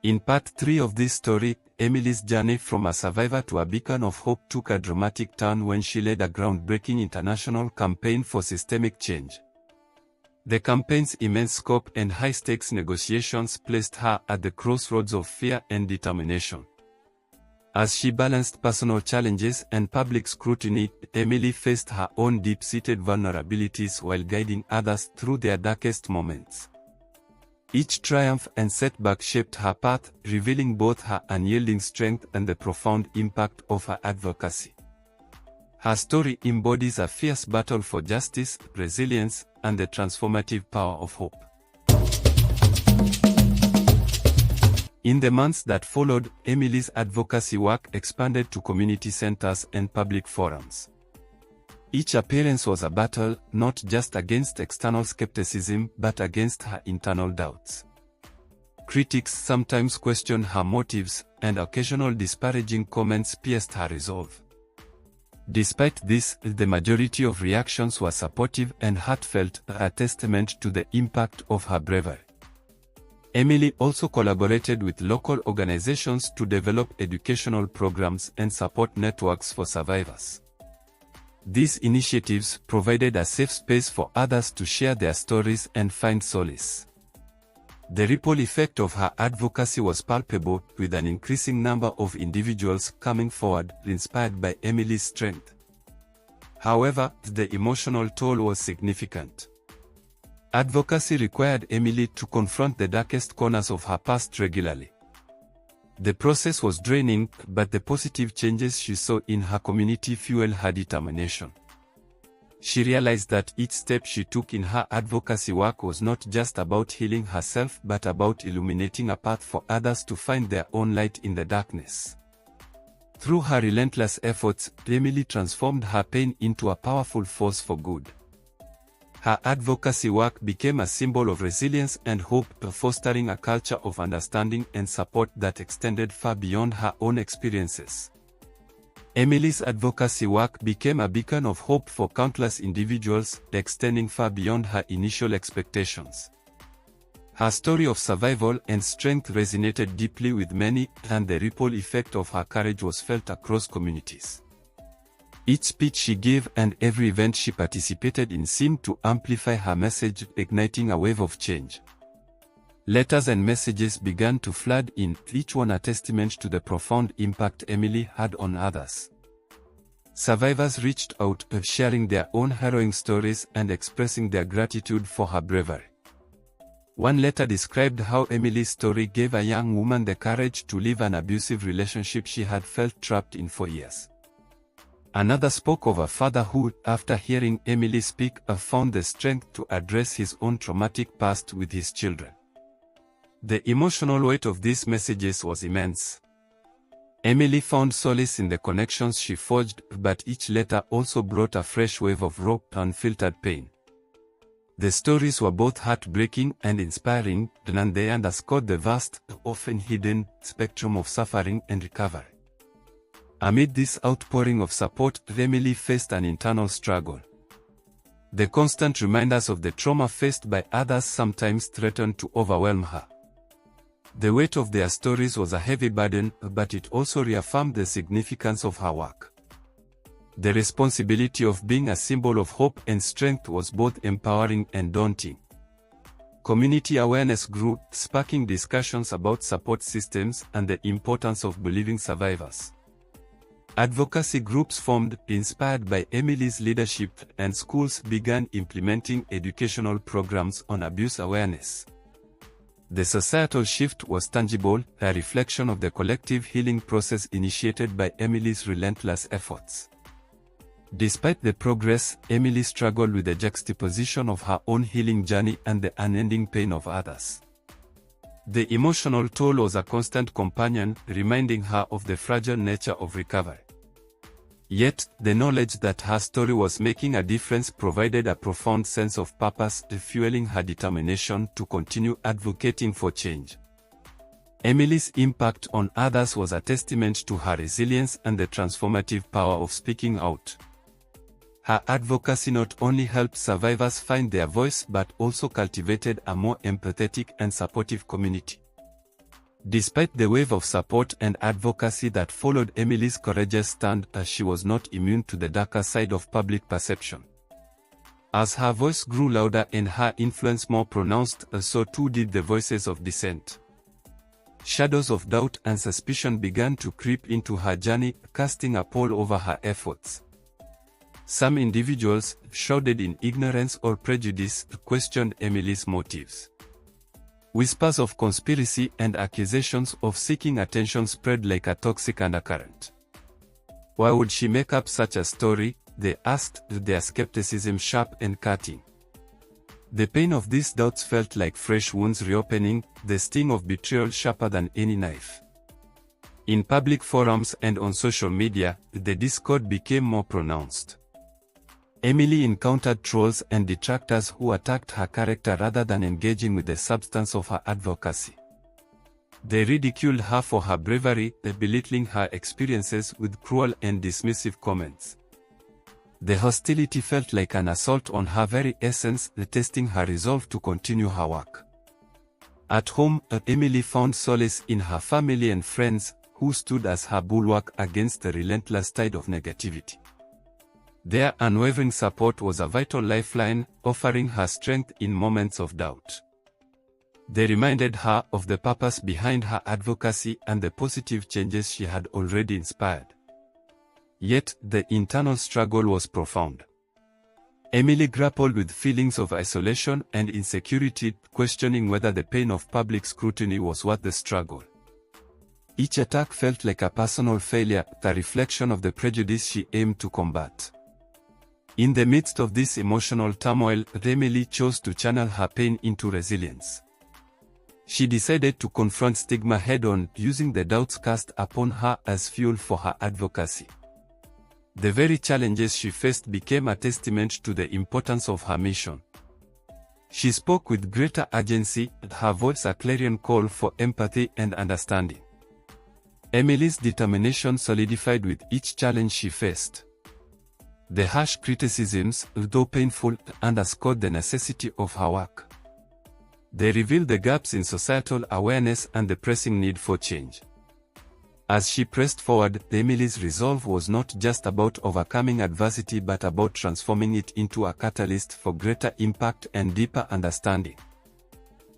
In part 3 of this story, Emily's journey from a survivor to a beacon of hope took a dramatic turn when she led a groundbreaking international campaign for systemic change. The campaign's immense scope and high-stakes negotiations placed her at the crossroads of fear and determination. As she balanced personal challenges and public scrutiny, Emily faced her own deep-seated vulnerabilities while guiding others through their darkest moments. Each triumph and setback shaped her path, revealing both her unyielding strength and the profound impact of her advocacy. Her story embodies a fierce battle for justice, resilience, and the transformative power of hope. In the months that followed, Emily's advocacy work expanded to community centers and public forums. Each appearance was a battle, not just against external skepticism but against her internal doubts. Critics sometimes questioned her motives, and occasional disparaging comments pierced her resolve. Despite this, the majority of reactions were supportive and heartfelt, a testament to the impact of her bravery. Emily also collaborated with local organizations to develop educational programs and support networks for survivors. These initiatives provided a safe space for others to share their stories and find solace. The ripple effect of her advocacy was palpable, with an increasing number of individuals coming forward, inspired by Emily's strength. However, the emotional toll was significant. Advocacy required Emily to confront the darkest corners of her past regularly. The process was draining, but the positive changes she saw in her community fueled her determination. She realized that each step she took in her advocacy work was not just about healing herself but about illuminating a path for others to find their own light in the darkness. Through her relentless efforts, Emily transformed her pain into a powerful force for good. Her advocacy work became a symbol of resilience and hope, fostering a culture of understanding and support that extended far beyond her own experiences. Emily's advocacy work became a beacon of hope for countless individuals, extending far beyond her initial expectations. Her story of survival and strength resonated deeply with many, and the ripple effect of her courage was felt across communities. Each speech she gave and every event she participated in seemed to amplify her message, igniting a wave of change. Letters and messages began to flood in, each one a testament to the profound impact Emily had on others. Survivors reached out, sharing their own harrowing stories and expressing their gratitude for her bravery. One letter described how Emily's story gave a young woman the courage to leave an abusive relationship she had felt trapped in for years. Another spoke of a father who, after hearing Emily speak, found the strength to address his own traumatic past with his children. The emotional weight of these messages was immense. Emily found solace in the connections she forged, but each letter also brought a fresh wave of raw, unfiltered pain. The stories were both heartbreaking and inspiring, and they underscored the vast, often hidden, spectrum of suffering and recovery. Amid this outpouring of support, Emily faced an internal struggle. The constant reminders of the trauma faced by others sometimes threatened to overwhelm her. The weight of their stories was a heavy burden, but it also reaffirmed the significance of her work. The responsibility of being a symbol of hope and strength was both empowering and daunting. Community awareness grew, sparking discussions about support systems and the importance of believing survivors. Advocacy groups formed, inspired by Emily's leadership, and schools began implementing educational programs on abuse awareness. The societal shift was tangible, a reflection of the collective healing process initiated by Emily's relentless efforts. Despite the progress, Emily struggled with the juxtaposition of her own healing journey and the unending pain of others. The emotional toll was a constant companion, reminding her of the fragile nature of recovery. Yet, the knowledge that her story was making a difference provided a profound sense of purpose, fueling her determination to continue advocating for change. Emily's impact on others was a testament to her resilience and the transformative power of speaking out. Her advocacy not only helped survivors find their voice but also cultivated a more empathetic and supportive community. Despite the wave of support and advocacy that followed Emily's courageous stand, she was not immune to the darker side of public perception. As her voice grew louder and her influence more pronounced, so too did the voices of dissent. Shadows of doubt and suspicion began to creep into her journey, casting a pall over her efforts. Some individuals, shrouded in ignorance or prejudice, questioned Emily's motives. Whispers of conspiracy and accusations of seeking attention spread like a toxic undercurrent. Why would she make up such a story? They asked, their skepticism sharp and cutting. The pain of these doubts felt like fresh wounds reopening, the sting of betrayal sharper than any knife. In public forums and on social media, the discord became more pronounced. Emily encountered trolls and detractors who attacked her character rather than engaging with the substance of her advocacy. They ridiculed her for her bravery, belittling her experiences with cruel and dismissive comments. The hostility felt like an assault on her very essence, testing her resolve to continue her work. At home, Emily found solace in her family and friends, who stood as her bulwark against the relentless tide of negativity. Their unwavering support was a vital lifeline, offering her strength in moments of doubt. They reminded her of the purpose behind her advocacy and the positive changes she had already inspired. Yet, the internal struggle was profound. Emily grappled with feelings of isolation and insecurity, questioning whether the pain of public scrutiny was worth the struggle. Each attack felt like a personal failure, a reflection of the prejudice she aimed to combat. In the midst of this emotional turmoil, Emily chose to channel her pain into resilience. She decided to confront stigma head-on, using the doubts cast upon her as fuel for her advocacy. The very challenges she faced became a testament to the importance of her mission. She spoke with greater urgency, her voice a clarion call for empathy and understanding. Emily's determination solidified with each challenge she faced. The harsh criticisms, though painful, underscored the necessity of her work. They revealed the gaps in societal awareness and the pressing need for change. As she pressed forward, Emily's resolve was not just about overcoming adversity but about transforming it into a catalyst for greater impact and deeper understanding.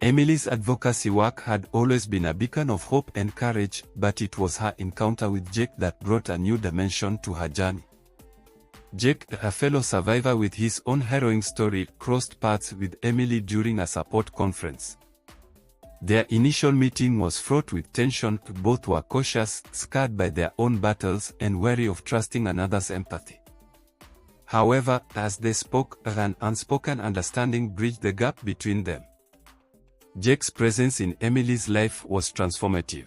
Emily's advocacy work had always been a beacon of hope and courage, but it was her encounter with Jake that brought a new dimension to her journey. Jake, a fellow survivor with his own harrowing story, crossed paths with Emily during a support conference. Their initial meeting was fraught with tension. Both were cautious, scarred by their own battles, and wary of trusting another's empathy. However, as they spoke, an unspoken understanding bridged the gap between them. Jake's presence in Emily's life was transformative.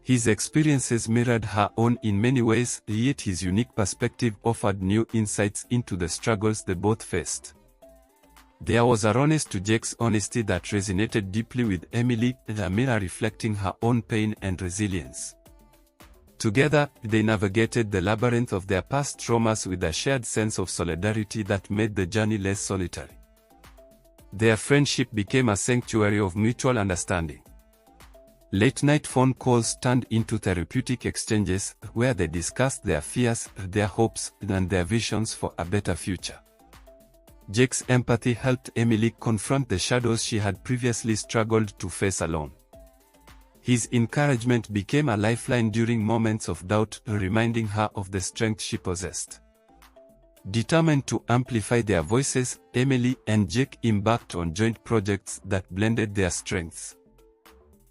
His experiences mirrored her own in many ways, yet his unique perspective offered new insights into the struggles they both faced. There was a rawness to Jake's honesty that resonated deeply with Emily, a mirror reflecting her own pain and resilience. Together, they navigated the labyrinth of their past traumas with a shared sense of solidarity that made the journey less solitary. Their friendship became a sanctuary of mutual understanding. Late-night phone calls turned into therapeutic exchanges, where they discussed their fears, their hopes, and their visions for a better future. Jake's empathy helped Emily confront the shadows she had previously struggled to face alone. His encouragement became a lifeline during moments of doubt, reminding her of the strength she possessed. Determined to amplify their voices, Emily and Jake embarked on joint projects that blended their strengths.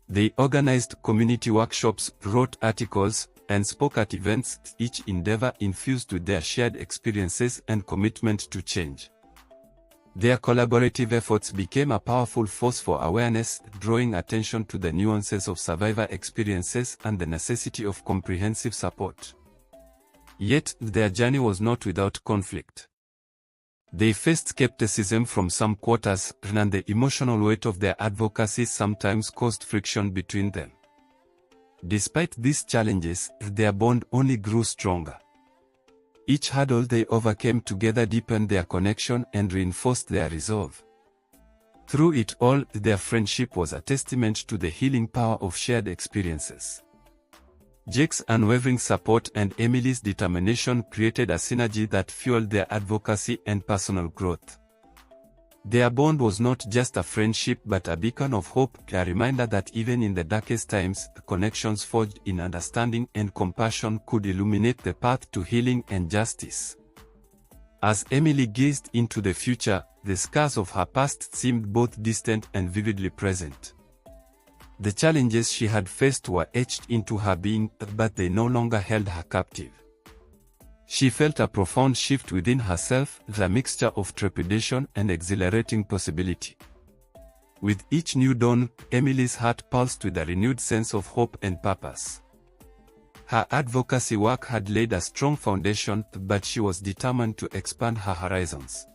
They organized community workshops, wrote articles, and spoke at events, each endeavor infused with their shared experiences and commitment to change. Their collaborative efforts became a powerful force for awareness, drawing attention to the nuances of survivor experiences and the necessity of comprehensive support. Yet, their journey was not without conflict. They faced skepticism from some quarters, and the emotional weight of their advocacy sometimes caused friction between them. Despite these challenges, their bond only grew stronger. Each hurdle they overcame together deepened their connection and reinforced their resolve. Through it all, their friendship was a testament to the healing power of shared experiences. Jake's unwavering support and Emily's determination created a synergy that fueled their advocacy and personal growth. Their bond was not just a friendship but a beacon of hope, a reminder that even in the darkest times, connections forged in understanding and compassion could illuminate the path to healing and justice. As Emily gazed into the future, the scars of her past seemed both distant and vividly present. The challenges she had faced were etched into her being, but they no longer held her captive. She felt a profound shift within herself, the mixture of trepidation and exhilarating possibility. With each new dawn, Emily's heart pulsed with a renewed sense of hope and purpose. Her advocacy work had laid a strong foundation, but she was determined to expand her horizons.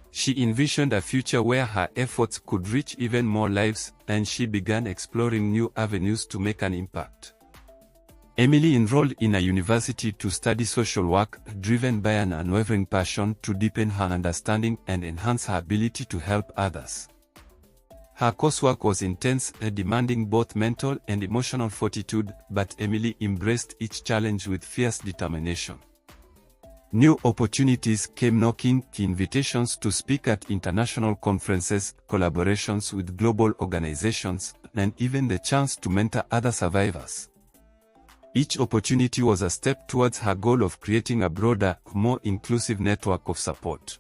She envisioned a future where her efforts could reach even more lives, and she began exploring new avenues to make an impact. Emily enrolled in a university to study social work, driven by an unwavering passion to deepen her understanding and enhance her ability to help others. Her coursework was intense, demanding both mental and emotional fortitude, but Emily embraced each challenge with fierce determination. New opportunities came knocking, invitations to speak at international conferences, collaborations with global organizations, and even the chance to mentor other survivors. Each opportunity was a step towards her goal of creating a broader, more inclusive network of support.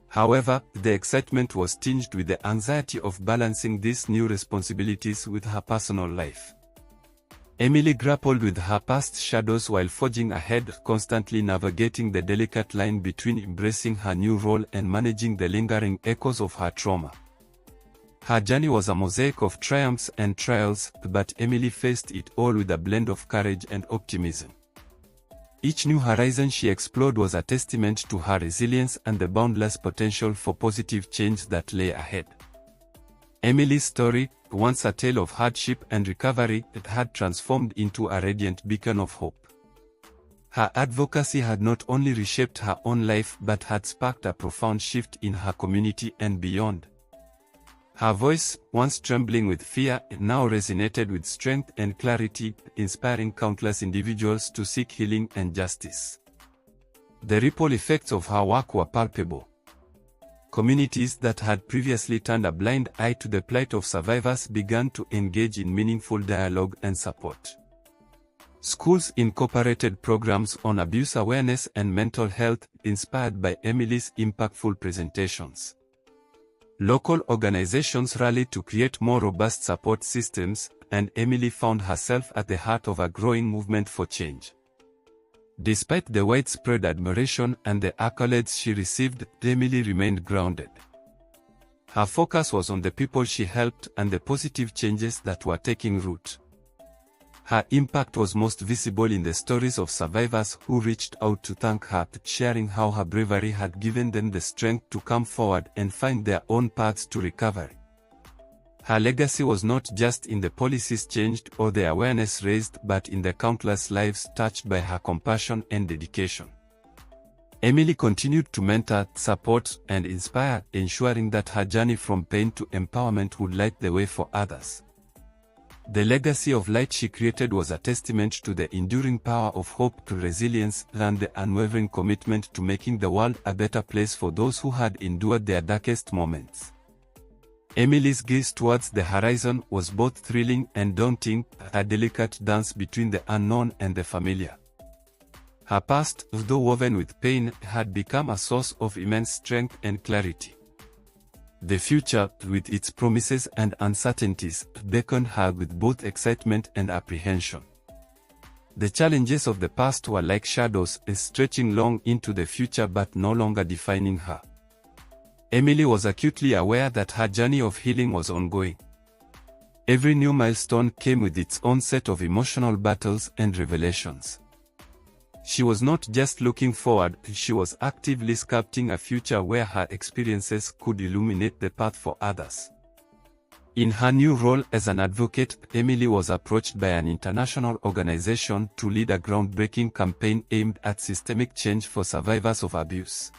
However, the excitement was tinged with the anxiety of balancing these new responsibilities with her personal life. Emily grappled with her past shadows while forging ahead, constantly navigating the delicate line between embracing her new role and managing the lingering echoes of her trauma. Her journey was a mosaic of triumphs and trials, but Emily faced it all with a blend of courage and optimism. Each new horizon she explored was a testament to her resilience and the boundless potential for positive change that lay ahead. Emily's story, once a tale of hardship and recovery, had transformed into a radiant beacon of hope. Her advocacy had not only reshaped her own life but had sparked a profound shift in her community and beyond. Her voice, once trembling with fear, now resonated with strength and clarity, inspiring countless individuals to seek healing and justice. The ripple effects of her work were palpable. Communities that had previously turned a blind eye to the plight of survivors began to engage in meaningful dialogue and support. Schools incorporated programs on abuse awareness and mental health, inspired by Emily's impactful presentations. Local organizations rallied to create more robust support systems, and Emily found herself at the heart of a growing movement for change. Despite the widespread admiration and the accolades she received, Emily remained grounded. Her focus was on the people she helped and the positive changes that were taking root. Her impact was most visible in the stories of survivors who reached out to thank her, sharing how her bravery had given them the strength to come forward and find their own paths to recovery. Her legacy was not just in the policies changed or the awareness raised, but in the countless lives touched by her compassion and dedication. Emily continued to mentor, support, and inspire, ensuring that her journey from pain to empowerment would light the way for others. The legacy of light she created was a testament to the enduring power of hope, resilience, and the unwavering commitment to making the world a better place for those who had endured their darkest moments. Emily's gaze towards the horizon was both thrilling and daunting, a delicate dance between the unknown and the familiar. Her past, though woven with pain, had become a source of immense strength and clarity. The future, with its promises and uncertainties, beckoned her with both excitement and apprehension. The challenges of the past were like shadows, stretching long into the future but no longer defining her. Emily was acutely aware that her journey of healing was ongoing. Every new milestone came with its own set of emotional battles and revelations. She was not just looking forward, she was actively sculpting a future where her experiences could illuminate the path for others. In her new role as an advocate, Emily was approached by an international organization to lead a groundbreaking campaign aimed at systemic change for survivors of abuse.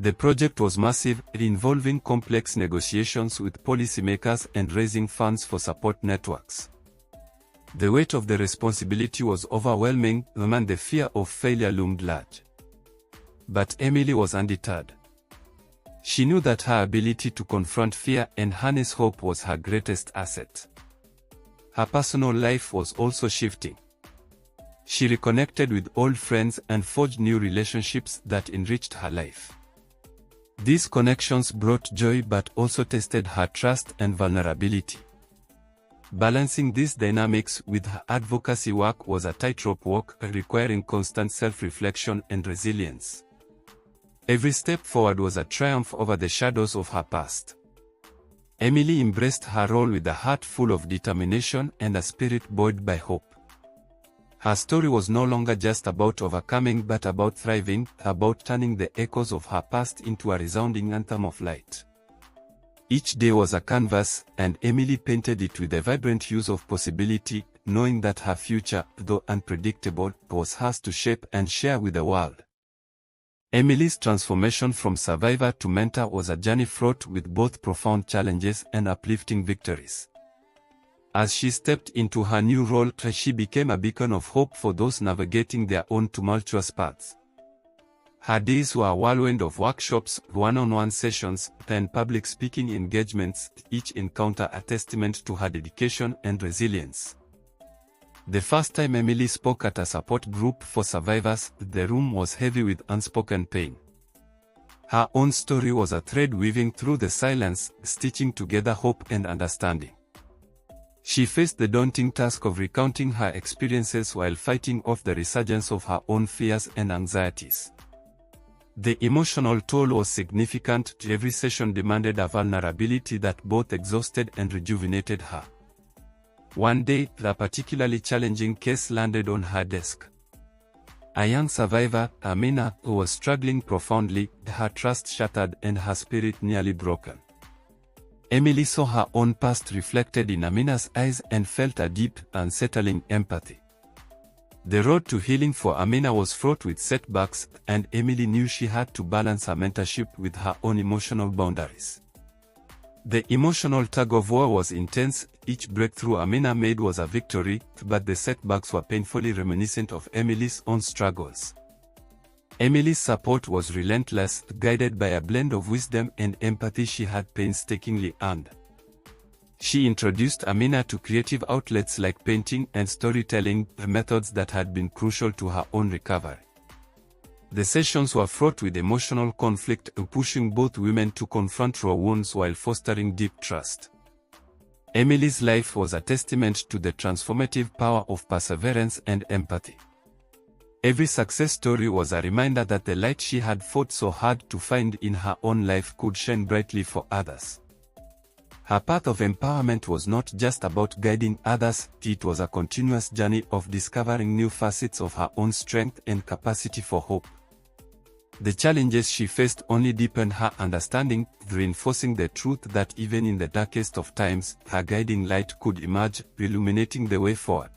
The project was massive, involving complex negotiations with policymakers and raising funds for support networks. The weight of the responsibility was overwhelming, and the fear of failure loomed large. But Emily was undeterred. She knew that her ability to confront fear and harness hope was her greatest asset. Her personal life was also shifting. She reconnected with old friends and forged new relationships that enriched her life. These connections brought joy but also tested her trust and vulnerability. Balancing these dynamics with her advocacy work was a tightrope walk, requiring constant self-reflection and resilience. Every step forward was a triumph over the shadows of her past. Emily embraced her role with a heart full of determination and a spirit buoyed by hope. Her story was no longer just about overcoming but about thriving, about turning the echoes of her past into a resounding anthem of light. Each day was a canvas, and Emily painted it with a vibrant hues of possibility, knowing that her future, though unpredictable, was hers to shape and share with the world. Emily's transformation from survivor to mentor was a journey fraught with both profound challenges and uplifting victories. As she stepped into her new role, she became a beacon of hope for those navigating their own tumultuous paths. Her days were a whirlwind of workshops, one-on-one sessions, and public speaking engagements, each encounter a testament to her dedication and resilience. The first time Emily spoke at a support group for survivors, the room was heavy with unspoken pain. Her own story was a thread weaving through the silence, stitching together hope and understanding. She faced the daunting task of recounting her experiences while fighting off the resurgence of her own fears and anxieties. The emotional toll was significant. Every session demanded a vulnerability that both exhausted and rejuvenated her. One day, a particularly challenging case landed on her desk. A young survivor, Amina, who was struggling profoundly, her trust shattered and her spirit nearly broken. Emily saw her own past reflected in Amina's eyes and felt a deep, unsettling empathy. The road to healing for Amina was fraught with setbacks, and Emily knew she had to balance her mentorship with her own emotional boundaries. The emotional tug-of-war was intense. Each breakthrough Amina made was a victory, but the setbacks were painfully reminiscent of Emily's own struggles. Emily's support was relentless, guided by a blend of wisdom and empathy she had painstakingly earned. She introduced Amina to creative outlets like painting and storytelling, methods that had been crucial to her own recovery. The sessions were fraught with emotional conflict, pushing both women to confront raw wounds while fostering deep trust. Emily's life was a testament to the transformative power of perseverance and empathy. Every success story was a reminder that the light she had fought so hard to find in her own life could shine brightly for others. Her path of empowerment was not just about guiding others, it was a continuous journey of discovering new facets of her own strength and capacity for hope. The challenges she faced only deepened her understanding, reinforcing the truth that even in the darkest of times, her guiding light could emerge, illuminating the way forward.